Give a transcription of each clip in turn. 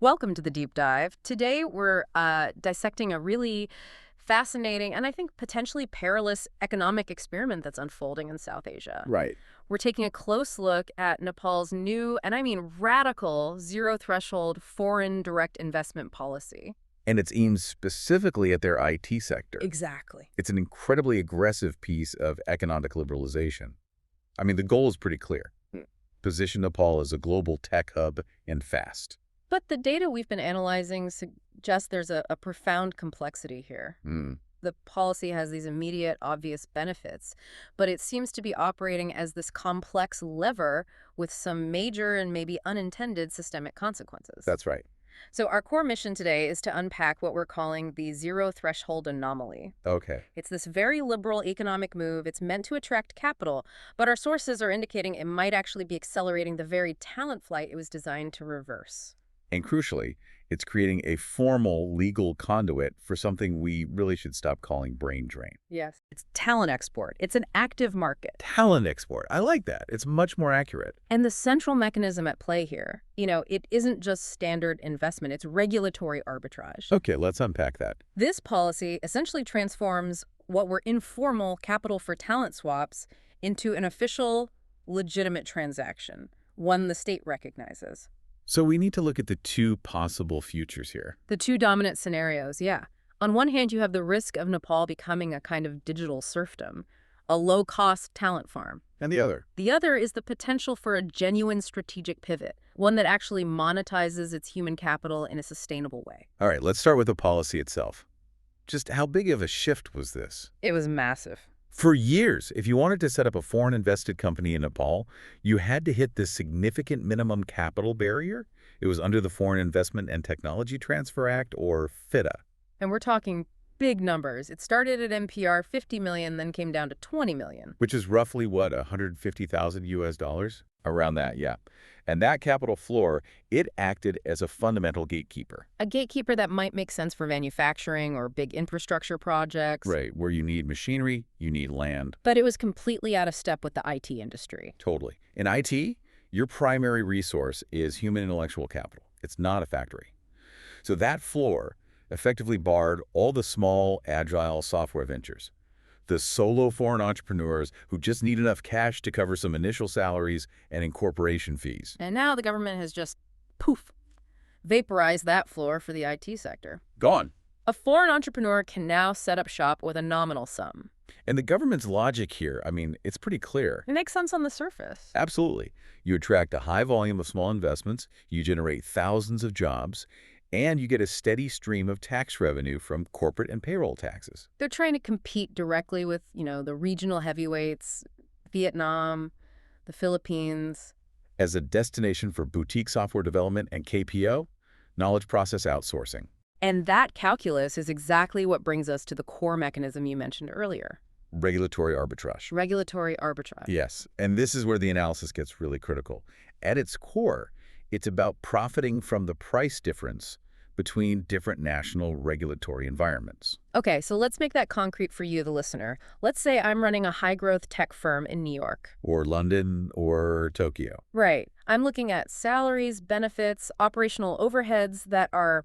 Welcome to the deep dive. Today we're dissecting a really fascinating and I think potentially perilous economic experiment that's unfolding in South Asia. Right. We're taking a close look at Nepal's new, and I mean radical, zero-threshold foreign direct investment policy. And it's aimed specifically at their IT sector. Exactly. It's an incredibly aggressive piece of economic liberalization. I mean, the goal is pretty clear. Position Nepal as a global tech hub and fast. But the data we've been analyzing suggests there's a profound complexity here. Hmm. The policy has these immediate, obvious benefits, but it seems to be operating as this complex lever with some major and maybe unintended systemic consequences. That's right. So our core mission today is to unpack what we're calling the zero-threshold anomaly. Okay. It's this very liberal economic move. It's meant to attract capital, but our sources are indicating it might actually be accelerating the very talent flight it was designed to reverse. And crucially, it's creating a formal legal conduit for something we really should stop calling brain drain. Yes. It's talent export. It's an active market. Talent export. I like that. It's much more accurate. And the central mechanism at play here, it isn't just standard investment, it's regulatory arbitrage. Okay, let's unpack that. This policy essentially transforms what were informal capital for talent swaps into an official, legitimate transaction, one the state recognizes. So we need to look at the two possible futures here. The two dominant scenarios, yeah. On one hand, you have the risk of Nepal becoming a kind of digital serfdom, a low-cost talent farm. And the other? The other is the potential for a genuine strategic pivot, one that actually monetizes its human capital in a sustainable way. All right, let's start with the policy itself. Just how big of a shift was this? It was massive. For years, if you wanted to set up a foreign-invested company in Nepal, you had to hit this significant minimum capital barrier. It was under the Foreign Investment and Technology Transfer Act, or FITA. And we're talking big numbers. It started at NPR 50 million, then came down to 20 million. Which is roughly, what, 150,000 US dollars? Around that, yeah. And that capital floor, it acted as a fundamental gatekeeper. A gatekeeper that might make sense for manufacturing or big infrastructure projects. Right, where you need machinery, you need land. But it was completely out of step with the IT industry. Totally. In IT, your primary resource is human intellectual capital. It's not a factory. So that floor effectively barred all the small, agile software ventures. The solo foreign entrepreneurs who just need enough cash to cover some initial salaries and incorporation fees. And now the government has just, poof, vaporized that floor for the IT sector. Gone. A foreign entrepreneur can now set up shop with a nominal sum. And the government's logic here, I mean, it's pretty clear. It makes sense on the surface. Absolutely. You attract a high volume of small investments, you generate thousands of jobs, and you get a steady stream of tax revenue from corporate and payroll taxes. They're trying to compete directly with, the regional heavyweights, Vietnam, the Philippines. As a destination for boutique software development and KPO, knowledge process outsourcing. And that calculus is exactly what brings us to the core mechanism you mentioned earlier. Regulatory arbitrage. Regulatory arbitrage. Yes, and this is where the analysis gets really critical. At its core, it's about profiting from the price difference between different national regulatory environments. Okay, so let's make that concrete for you, the listener. Let's say I'm running a high-growth tech firm in New York. Or London or Tokyo. Right. I'm looking at salaries, benefits, operational overheads that are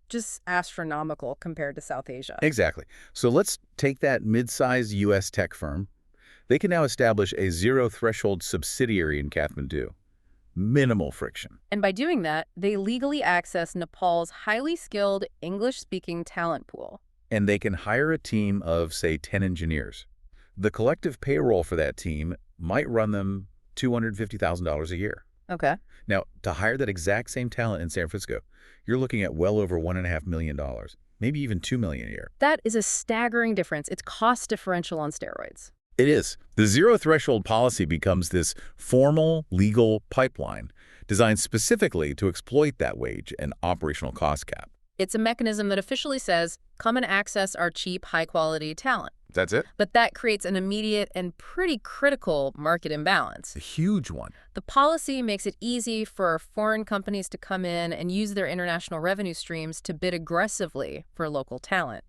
just astronomical compared to South Asia. Exactly. So let's take that mid-sized U.S. tech firm. They can now establish a zero-threshold subsidiary in Kathmandu. Minimal friction. And by doing that, they legally access Nepal's highly skilled English-speaking talent pool. And they can hire a team of, say, 10 engineers. The collective payroll for that team might run them $250,000 a year. Okay. Now, to hire that exact same talent in San Francisco, you're looking at well over $1.5 million, maybe even $2 million a year. That is a staggering difference. It's cost differential on steroids. It is. The zero-threshold policy becomes this formal legal pipeline designed specifically to exploit that wage and operational cost cap. It's a mechanism that officially says, come and access our cheap, high-quality talent. That's it? But that creates an immediate and pretty critical market imbalance. A huge one. The policy makes it easy for foreign companies to come in and use their international revenue streams to bid aggressively for local talent.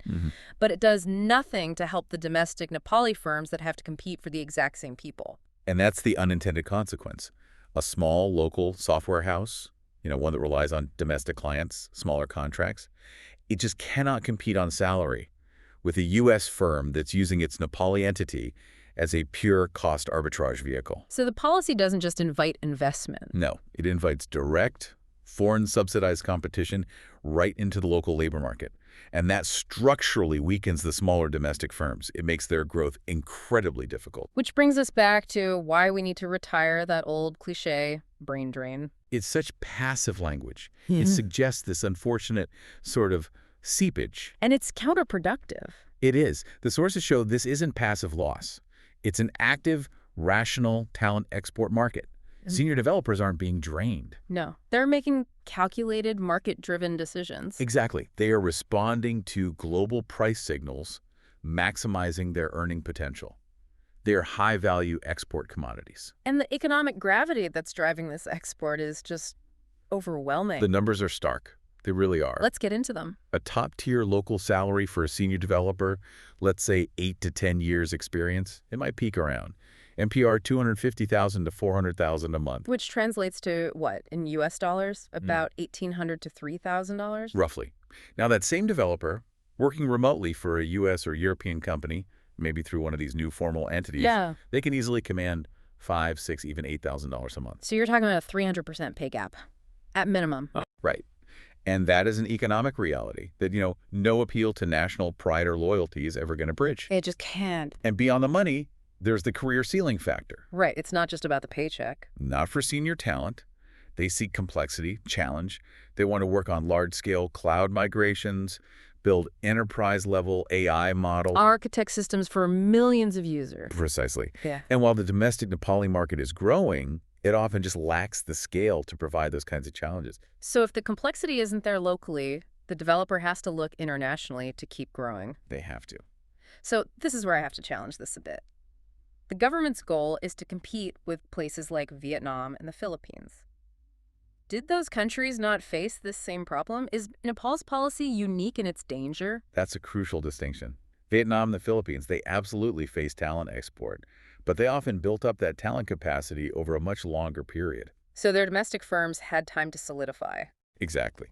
But it does nothing to help the domestic Nepali firms that have to compete for the exact same people. And that's the unintended consequence. A small local software house one that relies on domestic clients, smaller contracts. It just cannot compete on salary with a U.S. firm that's using its Nepali entity as a pure cost arbitrage vehicle. So the policy doesn't just invite investment. No, it invites direct, foreign subsidized competition right into the local labor market. And that structurally weakens the smaller domestic firms. It makes their growth incredibly difficult. Which brings us back to why we need to retire that old cliche, brain drain. It's such passive language. It suggests this unfortunate sort of seepage. And it's counterproductive. It is. The sources show this isn't passive loss. It's an active, rational talent export market. Senior developers aren't being drained. No, they're making calculated, market-driven decisions. Exactly. They are responding to global price signals, maximizing their earning potential. They are high-value export commodities. And the economic gravity that's driving this export is just overwhelming. The numbers are stark. They really are. Let's get into them. A top-tier local salary for a senior developer, let's say 8 to 10 years experience, it might peak around NPR $250,000 to $400,000 a month. Which translates to what, in U.S. dollars? About $1,800 to $3,000? Roughly. Now, that same developer, working remotely for a U.S. or European company, maybe through one of these new formal entities, they can easily command $5,000, $6,000, even $8,000 a month. So you're talking about a 300% pay gap, at minimum. Right. And that is an economic reality that, no appeal to national pride or loyalty is ever going to bridge. It just can't. And beyond the money, there's the career ceiling factor. Right. It's not just about the paycheck. Not for senior talent. They seek complexity, challenge. They want to work on large-scale cloud migrations, build enterprise-level AI models. Architect systems for millions of users. Precisely. Yeah. And while the domestic Nepali market is growing, it often just lacks the scale to provide those kinds of challenges. So if the complexity isn't there locally, the developer has to look internationally to keep growing. They have to. So this is where I have to challenge this a bit. The government's goal is to compete with places like Vietnam and the Philippines. Did those countries not face this same problem? Is Nepal's policy unique in its danger? That's a crucial distinction. Vietnam and the Philippines, they absolutely face talent export, but they often built up that talent capacity over a much longer period. So their domestic firms had time to solidify. Exactly.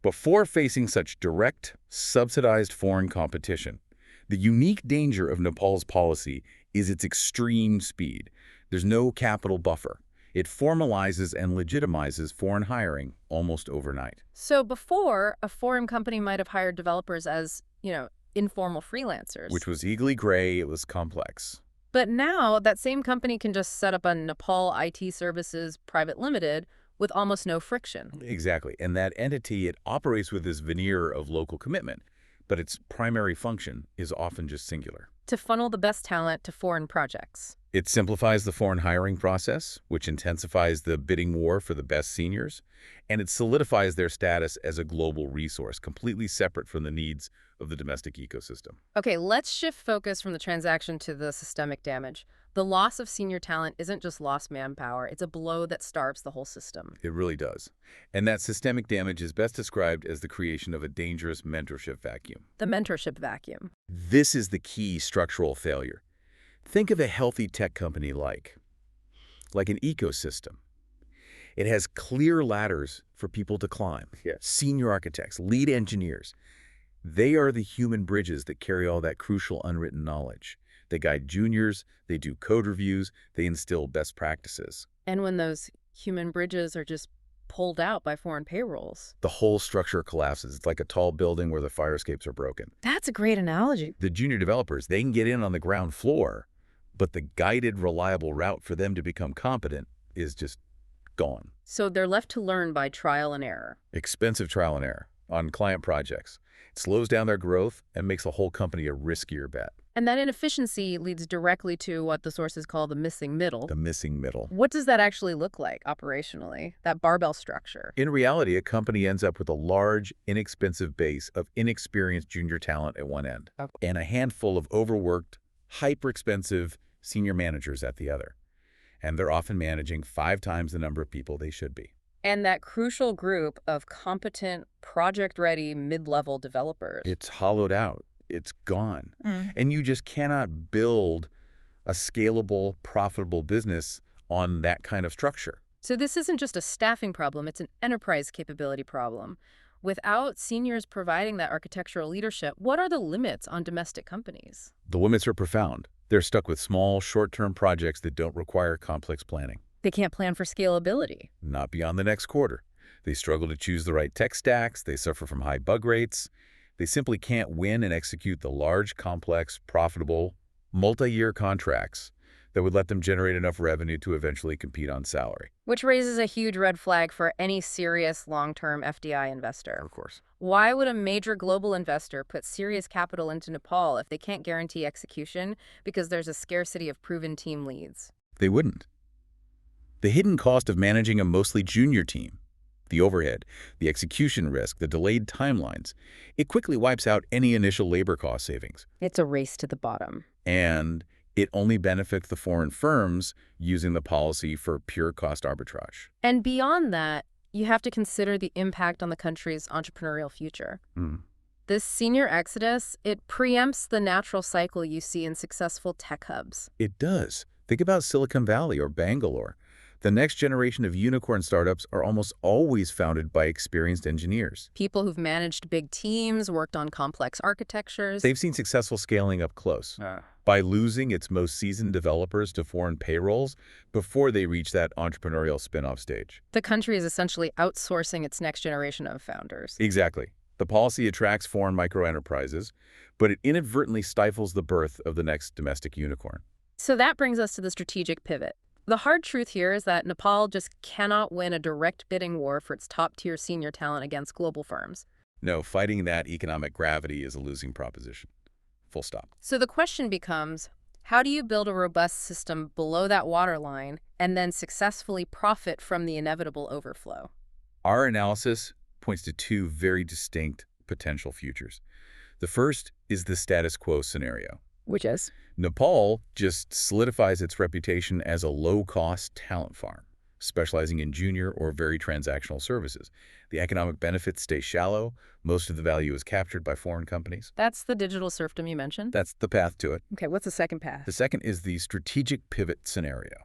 Before facing such direct, subsidized foreign competition, the unique danger of Nepal's policy is its extreme speed. There's no capital buffer. It formalizes and legitimizes foreign hiring almost overnight. So before, a foreign company might have hired developers as, informal freelancers. Which was legally gray, it was complex. But now, that same company can just set up a Nepal IT Services Private Limited with almost no friction. Exactly. And that entity, it operates with this veneer of local commitment, but its primary function is often just singular. To funnel the best talent to foreign projects. It simplifies the foreign hiring process, which intensifies the bidding war for the best seniors, and it solidifies their status as a global resource, completely separate from the needs of the domestic ecosystem. Okay, let's shift focus from the transaction to the systemic damage. The loss of senior talent isn't just lost manpower, it's a blow that starves the whole system. It really does. And that systemic damage is best described as the creation of a dangerous mentorship vacuum. The mentorship vacuum. This is the key structural failure. Think of a healthy tech company like an ecosystem. It has clear ladders for people to climb. Yes. Senior architects, lead engineers. They are the human bridges that carry all that crucial unwritten knowledge. They guide juniors, they do code reviews, they instill best practices. And when those human bridges are just pulled out by foreign payrolls, the whole structure collapses. It's like a tall building where the fire escapes are broken. That's a great analogy. The junior developers, they can get in on the ground floor, but the guided, reliable route for them to become competent is just gone. So they're left to learn by trial and error. Expensive trial and error on client projects. It slows down their growth and makes the whole company a riskier bet. And that inefficiency leads directly to what the sources call the missing middle. The missing middle. What does that actually look like operationally, that barbell structure? In reality, a company ends up with a large, inexpensive base of inexperienced junior talent at one end, and a handful of overworked, hyper-expensive senior managers at the other. And they're often managing 5 times the number of people they should be. And that crucial group of competent, project-ready, mid-level developers. It's hollowed out. It's gone. And you just cannot build a scalable, profitable business on that kind of structure. So this isn't just a staffing problem, it's an enterprise capability problem. Without seniors providing that architectural leadership, what are the limits on domestic companies? The limits are profound. They're stuck with small, short-term projects that don't require complex planning. They can't plan for scalability. Not beyond the next quarter. They struggle to choose the right tech stacks, they suffer from high bug rates. They simply can't win and execute the large, complex, profitable, multi-year contracts that would let them generate enough revenue to eventually compete on salary. Which raises a huge red flag for any serious long-term FDI investor. Of course. Why would a major global investor put serious capital into Nepal if they can't guarantee execution because there's a scarcity of proven team leads? They wouldn't. The hidden cost of managing a mostly junior team, the overhead, the execution risk, the delayed timelines, it quickly wipes out any initial labor cost savings. It's a race to the bottom. And it only benefits the foreign firms using the policy for pure cost arbitrage. And beyond that, you have to consider the impact on the country's entrepreneurial future. This senior exodus, it preempts the natural cycle you see in successful tech hubs. It does. Think about Silicon Valley or Bangalore. The next generation of unicorn startups are almost always founded by experienced engineers. People who've managed big teams, worked on complex architectures. They've seen successful scaling up close by losing its most seasoned developers to foreign payrolls before they reach that entrepreneurial spin-off stage. The country is essentially outsourcing its next generation of founders. Exactly. The policy attracts foreign microenterprises, but it inadvertently stifles the birth of the next domestic unicorn. So that brings us to the strategic pivot. The hard truth here is that Nepal just cannot win a direct bidding war for its top-tier senior talent against global firms. No, fighting that economic gravity is a losing proposition. Full stop. So the question becomes, how do you build a robust system below that waterline and then successfully profit from the inevitable overflow? Our analysis points to two very distinct potential futures. The first is the status quo scenario. Which is? Nepal just solidifies its reputation as a low-cost talent farm, specializing in junior or very transactional services. The economic benefits stay shallow. Most of the value is captured by foreign companies. That's the digital serfdom you mentioned? That's the path to it. Okay, what's the second path? The second is the strategic pivot scenario.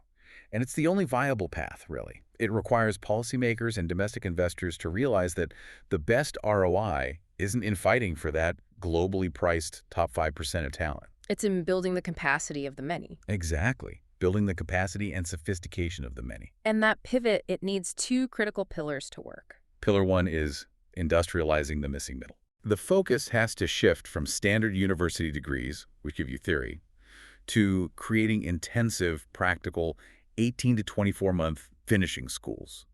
And it's the only viable path, really. It requires policymakers and domestic investors to realize that the best ROI isn't in fighting for that globally priced top 5% of talent. It's in building the capacity of the many. Exactly. Building the capacity and sophistication of the many. And that pivot, it needs two critical pillars to work. Pillar one is industrializing the missing middle. The focus has to shift from standard university degrees, which give you theory, to creating intensive, practical 18 to 24-month finishing schools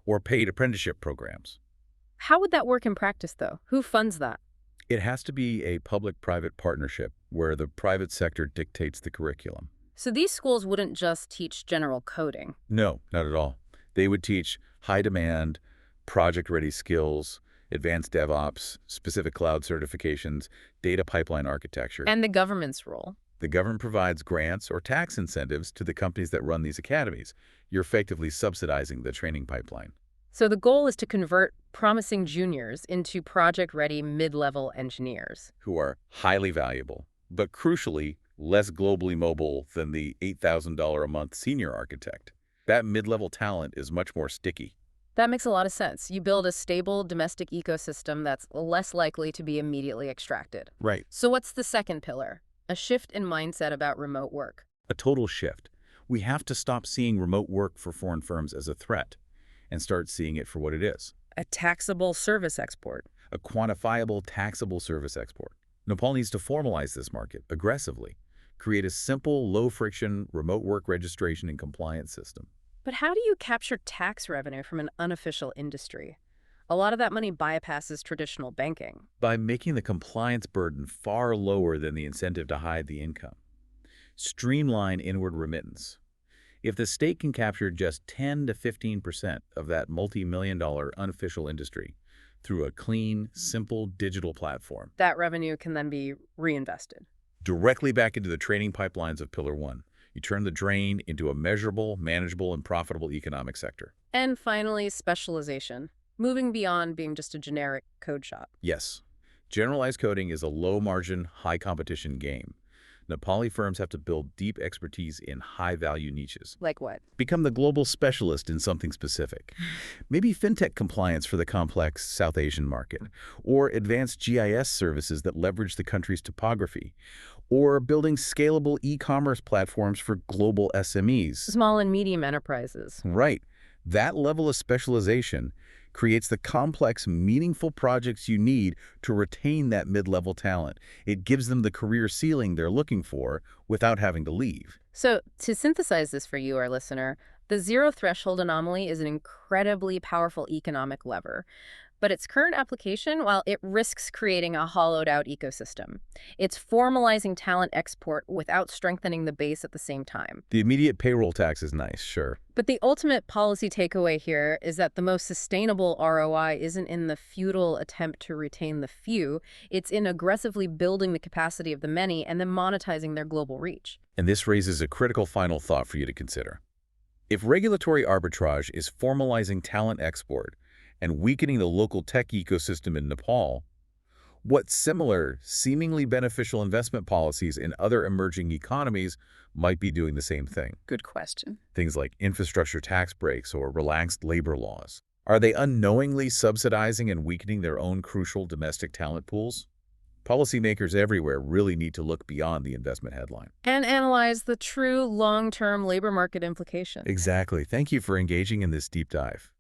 or paid apprenticeship programs. How would that work in practice, though? Who funds that? It has to be a public-private partnership where the private sector dictates the curriculum. So these schools wouldn't just teach general coding. No, not at all. They would teach high-demand, project-ready skills, advanced DevOps, specific cloud certifications, data pipeline architecture. And the government's role. The government provides grants or tax incentives to the companies that run these academies. You're effectively subsidizing the training pipeline. So the goal is to convert promising juniors into project-ready mid-level engineers. Who are highly valuable, but crucially, less globally mobile than the $8,000 a month senior architect. That mid-level talent is much more sticky. That makes a lot of sense. You build a stable domestic ecosystem that's less likely to be immediately extracted. Right. So what's the second pillar? A shift in mindset about remote work. A total shift. We have to stop seeing remote work for foreign firms as a threat and start seeing it for what it is. A taxable service export. A quantifiable, taxable service export. Nepal needs to formalize this market aggressively, create a simple, low-friction remote work registration and compliance system. But how do you capture tax revenue from an unofficial industry? A lot of that money bypasses traditional banking. By making the compliance burden far lower than the incentive to hide the income. Streamline inward remittance. If the state can capture just 10 to 15% of that multi-million-dollar unofficial industry through a clean, simple digital platform, that revenue can then be reinvested. Directly back into the training pipelines of Pillar 1. You turn the drain into a measurable, manageable, and profitable economic sector. And finally, specialization. Moving beyond being just a generic code shop. Yes. Generalized coding is a low-margin, high-competition game. Nepali firms have to build deep expertise in high-value niches. Like what? Become the global specialist in something specific. Maybe fintech compliance for the complex South Asian market, or advanced GIS services that leverage the country's topography, or building scalable e-commerce platforms for global SMEs. Small and medium enterprises. Right. That level of specialization creates the complex, meaningful projects you need to retain that mid-level talent. It gives them the career ceiling they're looking for without having to leave. So, to synthesize this for you, our listener, the zero threshold anomaly is an incredibly powerful economic lever. But its current application, well, it risks creating a hollowed-out ecosystem. It's formalizing talent export without strengthening the base at the same time. The immediate payroll tax is nice, sure. But the ultimate policy takeaway here is that the most sustainable ROI isn't in the futile attempt to retain the few, it's in aggressively building the capacity of the many and then monetizing their global reach. And this raises a critical final thought for you to consider. If regulatory arbitrage is formalizing talent export and weakening the local tech ecosystem in Nepal, what similar, seemingly beneficial investment policies in other emerging economies might be doing the same thing? Good question. Things like infrastructure tax breaks or relaxed labor laws. Are they unknowingly subsidizing and weakening their own crucial domestic talent pools? Policymakers everywhere really need to look beyond the investment headline. And analyze the true long-term labor market implications. Exactly. Thank you for engaging in this deep dive.